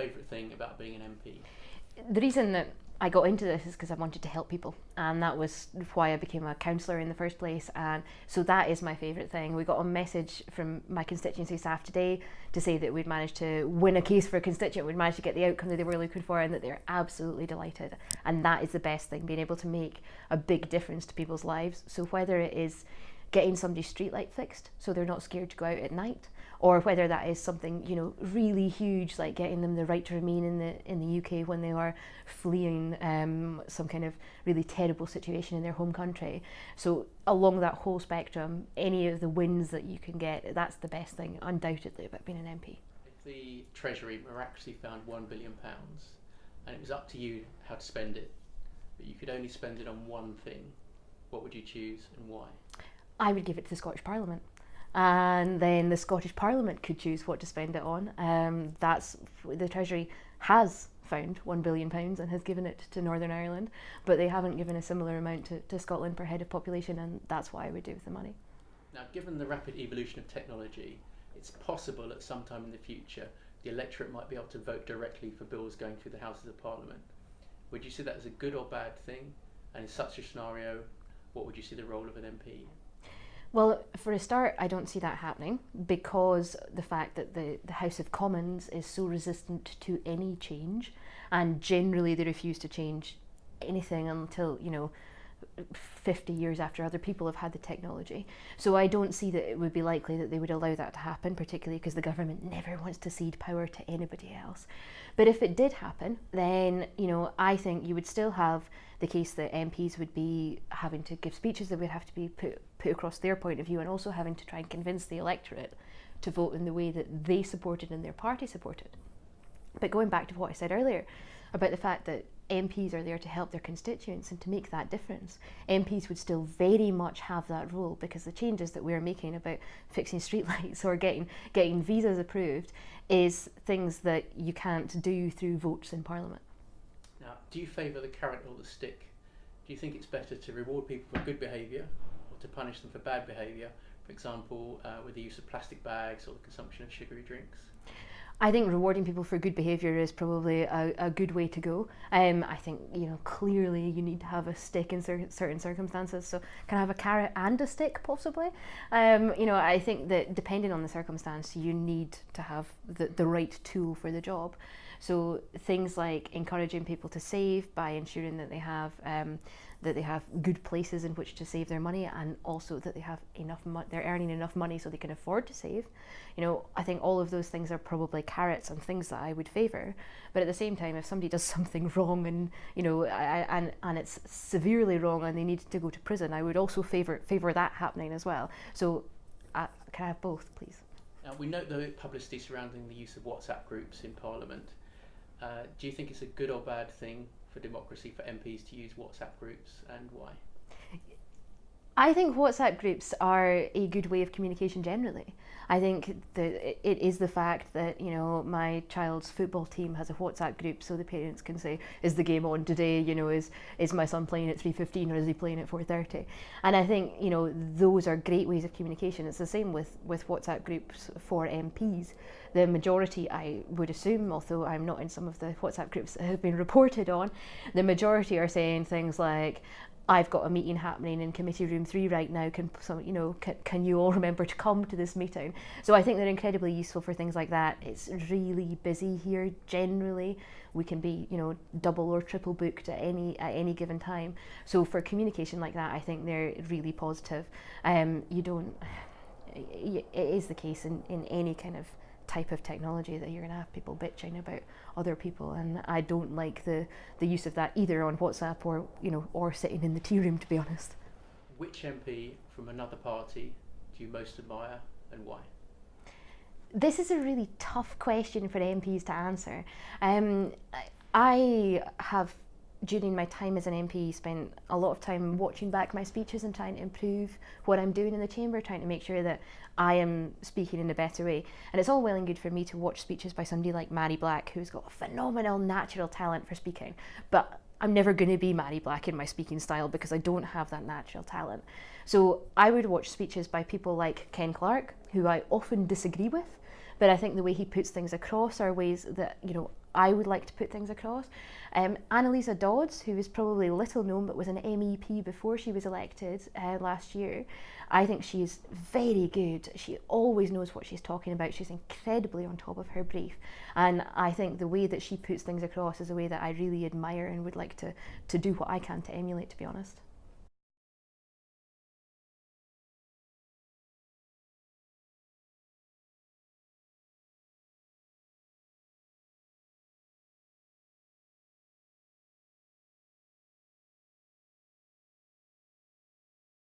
favourite thing about being an MP? The reason that I got into this is because I wanted to help people, and that was why I became a counsellor in the first place. And so that is my favourite thing. We got a message from my constituency staff today to say that we'd managed to win a case for a constituent, we'd managed to get the outcome that they were looking for, and that they're absolutely delighted. And that is the best thing, being able to make a big difference to people's lives. So whether it is getting somebody's streetlight fixed so they're not scared to go out at night, or whether that is something, you know, really huge, like getting them the right to remain in the UK when they are fleeing some kind of really terrible situation in their home country. So along that whole spectrum, any of the wins that you can get, that's the best thing undoubtedly about being an MP. If the Treasury miraculously found £1 billion and it was up to you how to spend it, but you could only spend it on one thing, what would you choose and why? I would give it to the Scottish Parliament, and then the Scottish Parliament could choose what to spend it on. That's the Treasury has found £1 billion and has given it to Northern Ireland, but they haven't given a similar amount to Scotland per head of population, and that's what I would do with the money. Now, given the rapid evolution of technology, it's possible at some time in the future the electorate might be able to vote directly for bills going through the Houses of Parliament. Would you see that as a good or bad thing? And in such a scenario, what would you see the role of an MP? Well, for a start, I don't see that happening, because the fact that the House of Commons is so resistant to any change, and generally they refuse to change anything until, 50 years after other people have had the technology. So I don't see that it would be likely that they would allow that to happen, particularly because the government never wants to cede power to anybody else. But if it did happen, then, I think you would still have the case that MPs would be having to give speeches that would have to be put across their point of view, and also having to try and convince the electorate to vote in the way that they supported and their party supported. But going back to what I said earlier about the fact that MPs are there to help their constituents and to make that difference, MPs would still very much have that role, because the changes that we're making about fixing streetlights or getting visas approved is things that you can't do through votes in Parliament. Now, do you favour the carrot or the stick? Do you think it's better to reward people for good behaviour or to punish them for bad behaviour, for example, with the use of plastic bags or the consumption of sugary drinks? I think rewarding people for good behaviour is probably a good way to go. I think, clearly you need to have a stick in certain circumstances. So can I have a carrot and a stick possibly? I think that depending on the circumstance, you need to have the right tool for the job. So things like encouraging people to save by ensuring that they have good places in which to save their money, and also that they have they're earning enough money so they can afford to save. I think all of those things are probably carrots and things that I would favour. But at the same time, if somebody does something wrong and and it's severely wrong and they need to go to prison, I would also favour that happening as well. So can I have both, please? Now, we note the publicity surrounding the use of WhatsApp groups in Parliament. Do you think it's a good or bad thing for democracy for MPs to use WhatsApp groups, and why? I think WhatsApp groups are a good way of communication generally. I think that it is the fact that, my child's football team has a WhatsApp group, so the parents can say, is the game on today? Is my son playing at 3:15 or is he playing at 4:30? And I think, those are great ways of communication. It's the same with WhatsApp groups for MPs. The majority, I would assume, although I'm not in some of the WhatsApp groups that have been reported on, the majority are saying things like, I've got a meeting happening in committee room 3 right now. Can you all remember to come to this meeting? So I think they're incredibly useful for things like that. It's really busy here generally. We can be, double or triple booked at any given time. So for communication like that, I think they're really positive. It is the case in any kind of type of technology that you're going to have people bitching about other people, and I don't like the use of that either on WhatsApp or sitting in the tea room, to be honest. Which MP from another party do you most admire, and why? This is a really tough question for MPs to answer. I have, during my time as an MP, spent a lot of time watching back my speeches and trying to improve what I'm doing in the chamber, trying to make sure that I am speaking in a better way. And it's all well and good for me to watch speeches by somebody like Mary Black, who's got a phenomenal natural talent for speaking, but I'm never going to be Mary Black in my speaking style because I don't have that natural talent. So I would watch speeches by people like Ken Clarke, who I often disagree with, but I think the way he puts things across are ways that, I would like to put things across. Annalisa Dodds, who is probably little known but was an MEP before she was elected last year, I think she's very good. She always knows what she's talking about. She's incredibly on top of her brief. And I think the way that she puts things across is a way that I really admire and would like to do what I can to emulate, to be honest.